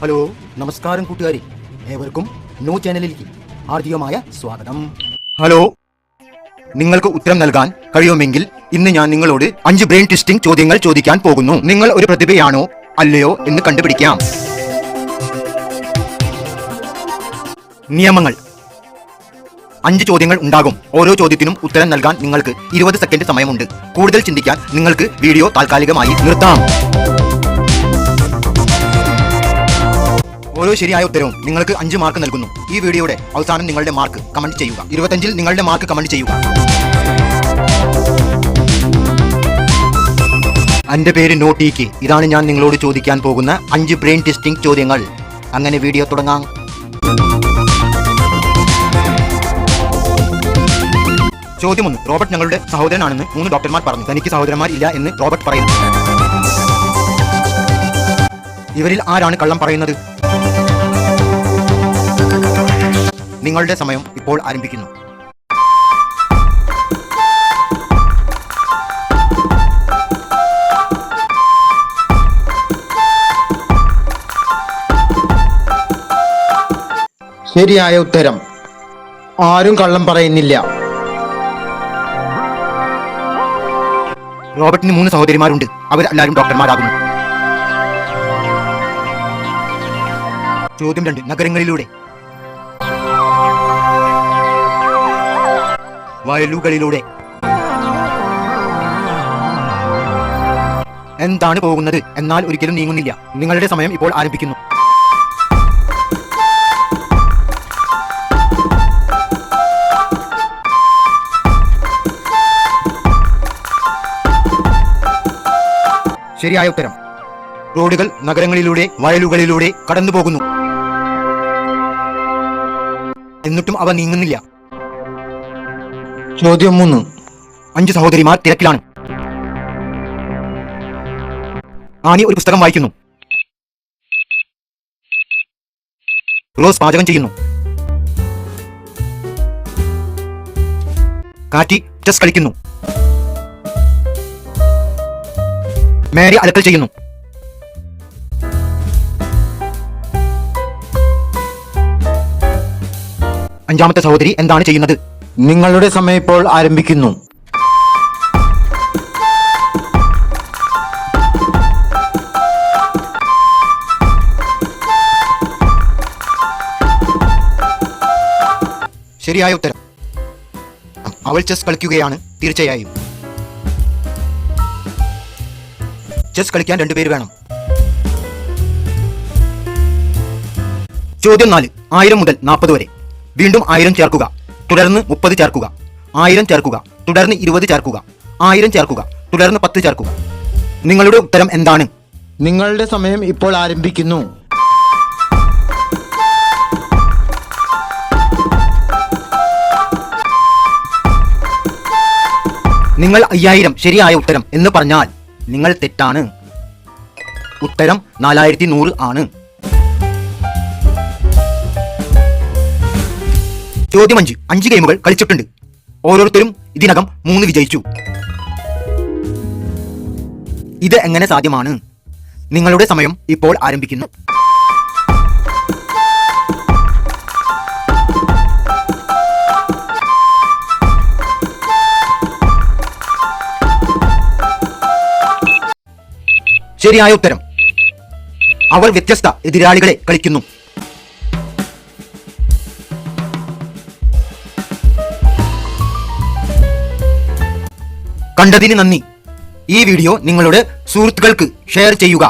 Hello, നമസ്കാരം കൂട്ടുകാരെ, ഏവർക്കും നോ ചാനലിലേക്ക് ഹാർദികമായ സ്വാഗതം. ഹലോ, നിങ്ങൾക്ക് ഉത്തരം നൽകാൻ കഴിയുമെങ്കിൽ ഇന്ന് ഞാൻ നിങ്ങളോട് 5 ബ്രെയിൻ ട്വിസ്റ്റിംഗ് ചോദ്യങ്ങൾ ചോദിക്കാൻ പോകുന്നു. നിങ്ങൾ ഒരു പ്രതിഭയാണോ അല്ലയോ എന്ന് കണ്ടുപിടിക്കാം. നിയമങ്ങൾ: 5 ചോദ്യങ്ങൾ ഉണ്ടാകും. ഓരോ ചോദ്യത്തിനും ഉത്തരം നൽകാൻ നിങ്ങൾക്ക് 20 സെക്കൻഡ് സമയമുണ്ട്. കൂടുതൽ ചിന്തിക്കാൻ നിങ്ങൾക്ക് വീഡിയോ താൽക്കാലികമായി നിർത്താം. ഓരോ ശരിയായ ഉത്തരവും നിങ്ങൾക്ക് 5 മാർക്ക് നൽകുന്നു. ഈ വീഡിയോയുടെ അവസാനം നിങ്ങളുടെ മാർക്ക് കമന്റ് ചെയ്യുക. 25-ൽ നിങ്ങളുടെ മാർക്ക് കമന്റ് ചെയ്യുക. എന്റെ പേര് നോട്ടിക്ക്. ഇതാണ് ഞാൻ നിങ്ങളോട് ചോദിക്കാൻ പോകുന്ന 5 ബ്രെയിൻ ടെസ്റ്റിംഗ് ചോദ്യങ്ങൾ. അങ്ങനെ വീഡിയോ തുടങ്ങാം. ചോദ്യം 1. റോബർട്ട് ഞങ്ങളുടെ സഹോദരനാണെന്ന് 3 ഡോക്ടർമാർ പറഞ്ഞു. തനിക്ക് സഹോദരന്മാർ ഇല്ല എന്ന് റോബർട്ട് പറയുന്നു. ഇവരിൽ ആരാണ് കള്ളം പറയുന്നത്? നിങ്ങളുടെ സമയം ഇപ്പോൾ ആരംഭിക്കുന്നു. ശരിയായ ഉത്തരം: ആരും കള്ളം പറയുന്നില്ല. റോബർട്ടിന് 3 സഹോദരിമാരുണ്ട്. അവരെല്ലാവരും ഡോക്ടർമാരാകുന്നു. ചോദ്യം 2. നഗരങ്ങളിലൂടെ, വയലുകളിലൂടെ എന്താണ് പോകുന്നത് എന്നാൽ ഒരിക്കലും നീങ്ങുന്നില്ല? നിങ്ങളുടെ സമയം ഇപ്പോൾ ആരംഭിക്കുന്നു. ശരിയായ ഉത്തരം: റോഡുകൾ നഗരങ്ങളിലൂടെ വയലുകളിലൂടെ കടന്നു പോകുന്നു. എന്നിട്ടും അവ നീങ്ങുന്നില്ല. ചോദ്യം 3. 5 സഹോദരിമാർ തിരക്കിലാണ്. ആനി ഒരു പുസ്തകം വായിക്കുന്നു. റോസ് പാചകം ചെയ്യുന്നു. കാറ്റി ചെസ് കളിക്കുന്നു. മേരി അലക്കൽ ചെയ്യുന്നു. അഞ്ചാമത്തെ സഹോദരി എന്താണ് ചെയ്യുന്നത്? നിങ്ങളുടെ സമയം ഇപ്പോൾ ആരംഭിക്കുന്നു. ശരിയായ ഉത്തരം: അവൾ ചെസ് കളിക്കുകയാണ്. തീർച്ചയായും ചെസ് കളിക്കാൻ 2 പേര് വേണം. ചോദ്യം 4. 1000 മുതൽ 40 വരെ. വീണ്ടും 1000 ചേർക്കുക, തുടർന്ന് 30 ചേർക്കുക. 1000 ചേർക്കുക, തുടർന്ന് 20 ചേർക്കുക. 1000 ചേർക്കുക, തുടർന്ന് 10 ചേർക്കുക. നിങ്ങളുടെ ഉത്തരം എന്താണ്? നിങ്ങളുടെ സമയം ഇപ്പോൾ ആരംഭിക്കുന്നു. നിങ്ങൾ 5000 ശരിയായ ഉത്തരം എന്ന് പറഞ്ഞാൽ നിങ്ങൾ തെറ്റാണ്. ഉത്തരം 4100 ആണ്. ചോദ്യം 5. 5 ഗെയിമുകൾ കളിച്ചിട്ടുണ്ട്. ഓരോരുത്തരും ഇതിനകം 3 വിജയിച്ചു. ഇത് എങ്ങനെ സാധ്യമാണ്? നിങ്ങളുടെ സമയം ഇപ്പോൾ ആരംഭിക്കുന്നു. ശരിയായ ഉത്തരം: അവർ വ്യത്യസ്ത എതിരാളികളെ കളിക്കുന്നു. കണ്ടതിന് നന്ദി. ഈ വീഡിയോ നിങ്ങളുടെ സുഹൃത്തുക്കൾക്ക് ഷെയർ ചെയ്യുക.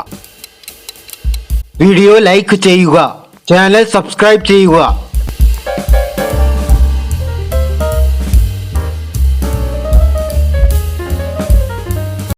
വീഡിയോ ലൈക്ക് ചെയ്യുക. ചാനൽ സബ്സ്ക്രൈബ് ചെയ്യുക.